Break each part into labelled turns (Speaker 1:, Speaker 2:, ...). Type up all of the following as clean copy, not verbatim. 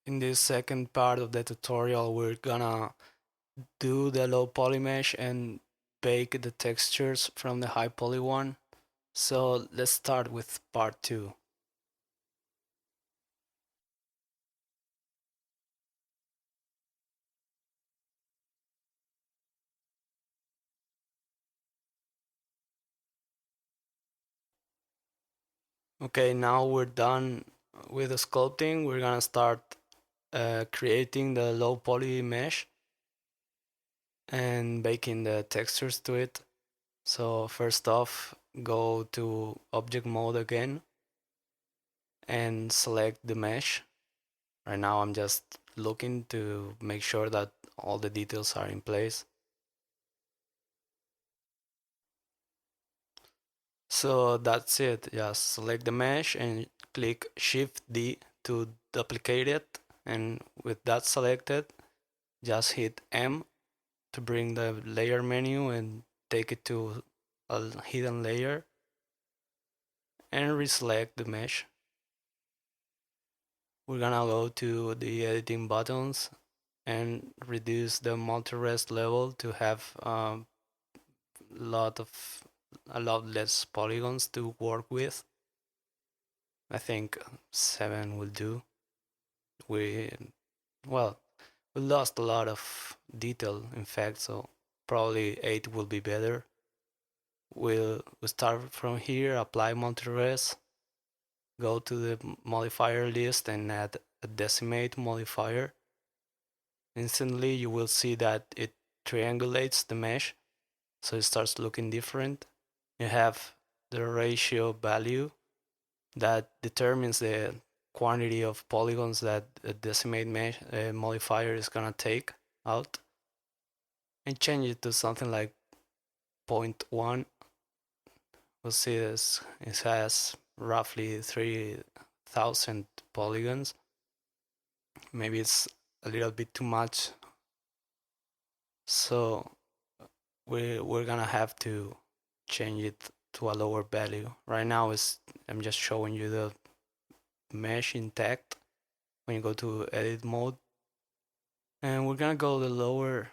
Speaker 1: In this second part of the tutorial, we're gonna do the low poly mesh and bake the textures from the high poly one. So let's start with part 2. Okay, now we're done with the sculpting. We're gonna start creating the low poly mesh and baking the textures to it. So first off, go to object mode again and select the mesh. Right now I'm just looking to make sure that all the details are in place. So that's it. Just select the mesh and click Shift D to duplicate it. And with that selected, just hit M to bring the layer menu and take it to a hidden layer and reselect the mesh. We're gonna go to the editing buttons and reduce the multi-rest level to have lot of a lot less polygons to work with. I think 7 will do. We well, we lost a lot of detail in fact, so probably 8 will be better. We'll start from here, apply multi-res, go to the modifier list and add a decimate modifier. Instantly you will see that it triangulates the mesh, so it starts looking different. You have the ratio value that determines the quantity of polygons that a decimate mesh modifier is gonna take out, and change it to something like 0.1. We'll see this, it has roughly 3000 polygons. Maybe it's a little bit too much, so we're gonna have to change it to a lower value. Right now is I'm just showing you the mesh intact when you go to edit mode, and we're gonna go the lower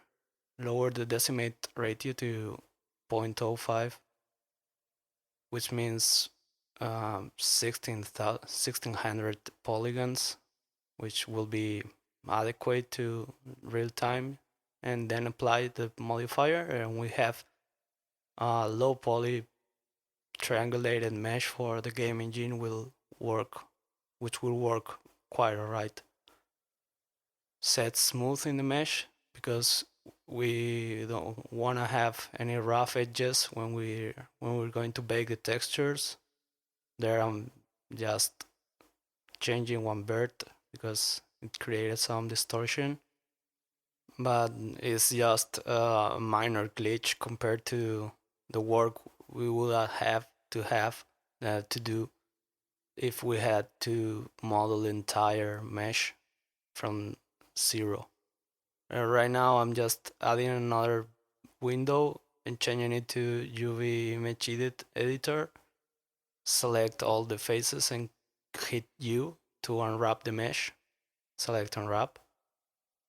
Speaker 1: the decimate ratio to 0.05, which means 1600 polygons, which will be adequate to real time, and then apply the modifier and we have a low poly triangulated mesh for the game engine will work, which will work quite alright. Set smooth in the mesh because we don't want to have any rough edges when we're going to bake the textures. There I'm just changing one bird because it created some distortion, but it's just a minor glitch compared to the work we would have to do if we had to model the entire mesh from zero. Right now I'm just adding another window and changing it to UV image editor. Select all the faces and hit U to unwrap the mesh. Select unwrap.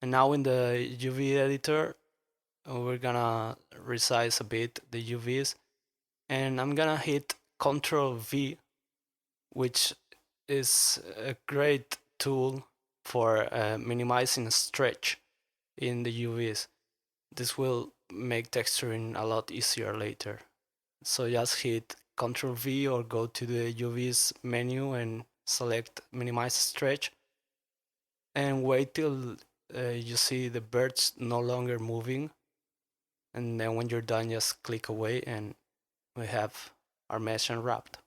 Speaker 1: And now in the UV editor, we're gonna resize a bit the UVs, and I'm gonna hit Ctrl V, which is a great tool for minimizing stretch in the UVs. This will make texturing a lot easier later. So just hit Ctrl V or go to the UVs menu and select minimize stretch and wait till you see the birds no longer moving, and then when you're done just click away and we have our mesh unwrapped.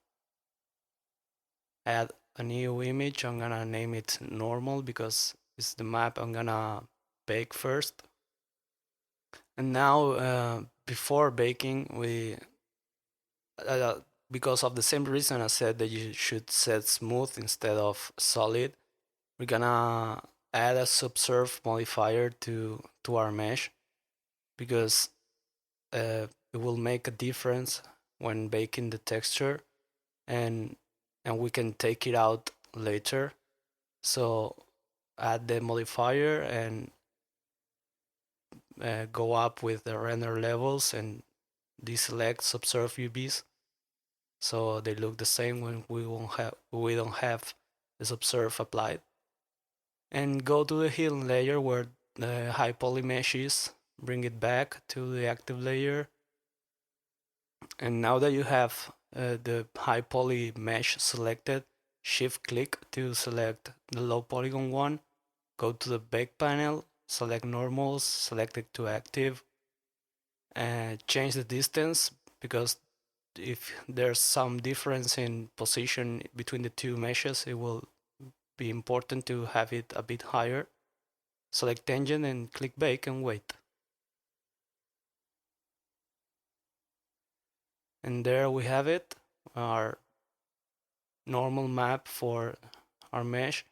Speaker 1: Add a new image. I'm gonna name it normal because it's the map I'm gonna bake first. And now before baking we because of the same reason I said that you should set smooth instead of solid, we're gonna add a subsurf modifier to our mesh because it will make a difference when baking the texture, and we can take it out later. So add the modifier and go up with the render levels and deselect subsurf UVs so they look the same when we don't have the subsurf applied. And go to the hidden layer where the high poly mesh is, bring it back to the active layer. And now that you have the high poly mesh selected, shift click to select the low polygon one, go to the bake panel, select normals, select it to active, and change the distance, because if there's some difference in position between the two meshes, it will be important to have it a bit higher. Select tangent and click bake and wait. And there we have it, our normal map for our mesh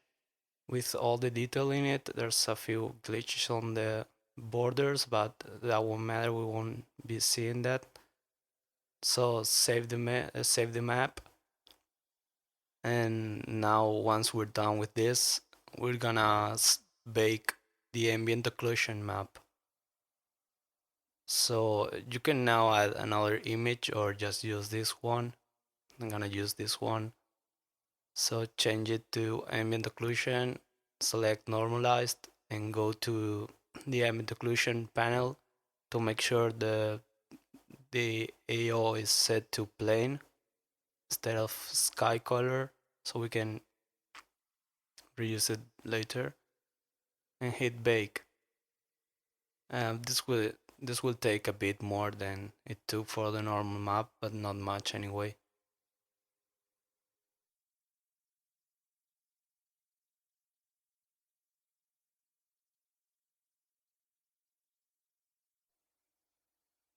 Speaker 1: with all the detail in it. There's a few glitches on the borders, but that won't matter, we won't be seeing that. So save the map, and now once we're done with this, we're gonna bake the ambient occlusion map. So you can now add another image or just use this one. I'm gonna use this one. So change it to ambient occlusion, select normalized, and go to the ambient occlusion panel to make sure the AO is set to plain instead of sky color, so we can reuse it later, and hit bake. This will take a bit more than it took for the normal map, but not much anyway.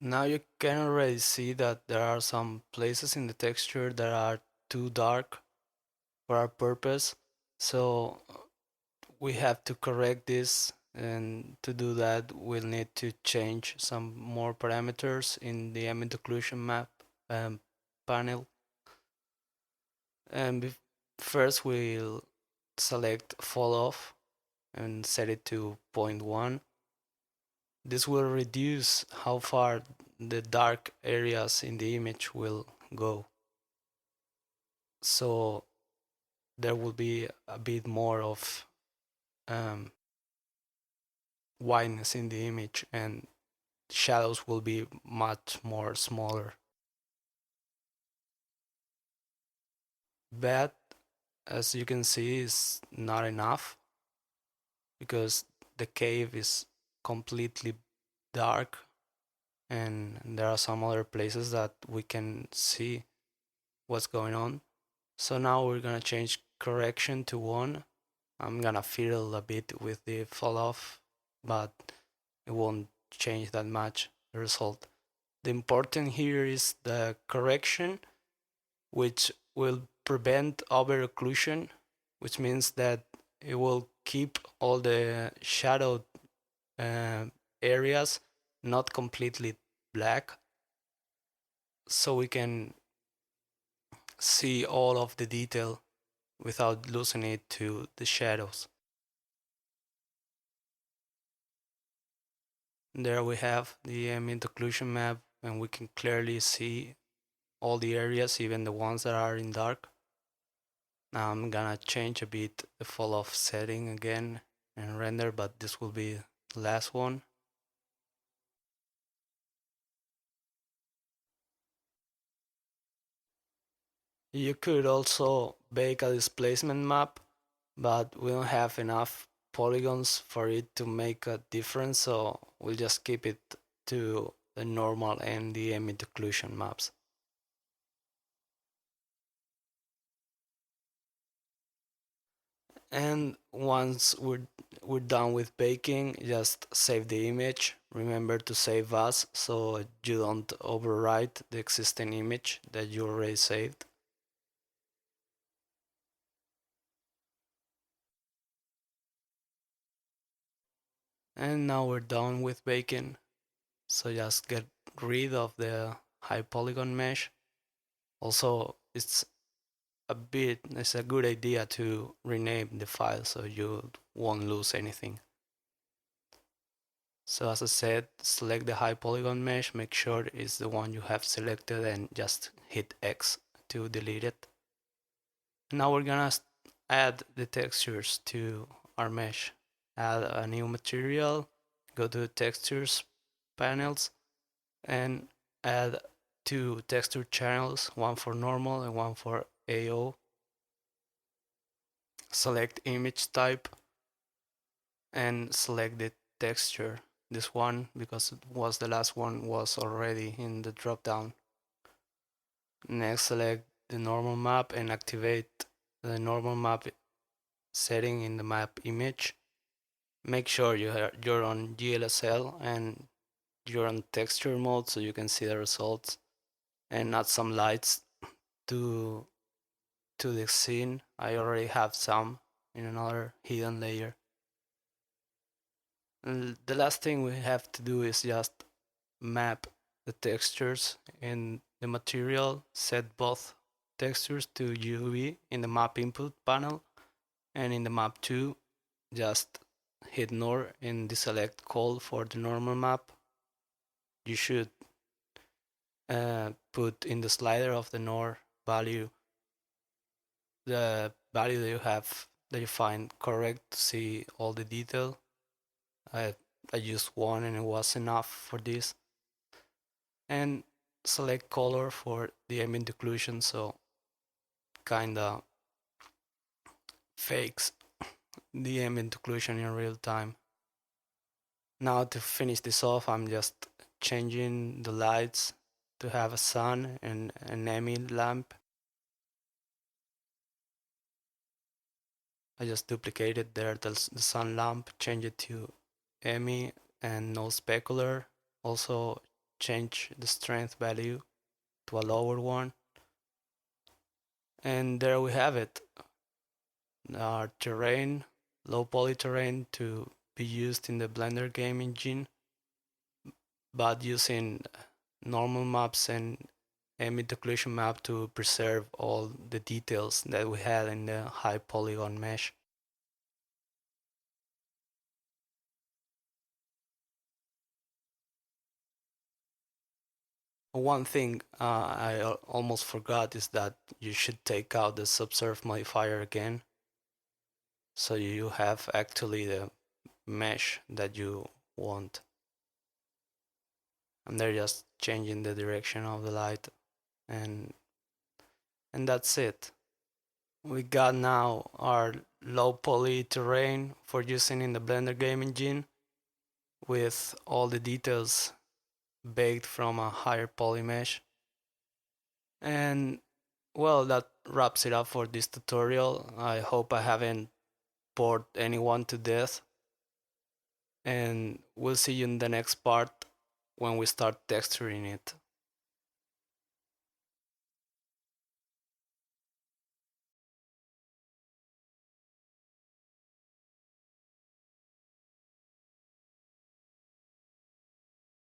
Speaker 1: Now you can already see that there are some places in the texture that are too dark for our purpose, so we have to correct this, and to do that we'll need to change some more parameters in the ambient occlusion map panel. And first we'll select fall off and set it to 0.1. This will reduce how far the dark areas in the image will go, so there will be a bit more of um, whiteness in the image, and shadows will be much more smaller. But as you can see, is not enough, because the cave is completely dark, and there are some other places that we can see what's going on. So now we're gonna change correction to 1. I'm gonna fiddle a bit with the fall off, but it won't change that much the result. The important here is the correction, which will prevent over occlusion, which means that it will keep all the shadow uh, areas not completely black, so we can see all of the detail without losing it to the shadows. There we have the ambient occlusion map, and we can clearly see all the areas, even the ones that are in dark. Now I'm gonna change a bit the fall off setting again and render, but this will be the last one. You could also bake a displacement map, but we don't have enough polygons for it to make a difference, so we'll just keep it to the normal and the ambient occlusion maps. And once we're done with baking, just save the image. Remember to save as so you don't overwrite the existing image that you already saved. And now we're done with baking, so just get rid of the high polygon mesh. Also, it's it's a good idea to rename the file so you won't lose anything. So as I said, select the high polygon mesh, make sure it's the one you have selected and just hit X to delete it. Now we're gonna add the textures to our mesh. Add a new material, go to textures panels, and add two texture channels, one for normal and one for AO. Select image type and select the texture. This one, because it was the last one, was already in the drop down. Next, select the normal map and activate the normal map setting in the map image. Make sure you're on GLSL and you're on texture mode so you can see the results, and add some lights to the scene. I already have some in another hidden layer. And the last thing we have to do is just map the textures in the material, set both textures to UV in the map input panel, and in the map 2 just hit NOR in the select call for the normal map. You should put in the slider of the NOR value the value that you find correct to see all the detail. I, I used one and it was enough for this. And select color for the ambient occlusion, so kinda fakes the ambient occlusion in real time. Now to finish this off, I'm just changing the lights to have a sun and an Emmy lamp. I just duplicated there the sun lamp, change it to Emmy and no specular. Also change the strength value to a lower one. And there we have it. Our terrain, low poly terrain to be used in the Blender game engine, but using normal maps and ambient occlusion map to preserve all the details that we had in the high polygon mesh. One thing I almost forgot is that you should take out the subsurf modifier again, so you have actually the mesh that you want. And they're just changing the direction of the light, and that's it. We got now our low poly terrain for using in the Blender game engine with all the details baked from a higher poly mesh. And well, that wraps it up for this tutorial. I hope I haven't bored anyone to death. And we'll see you in the next part when we start texturing it.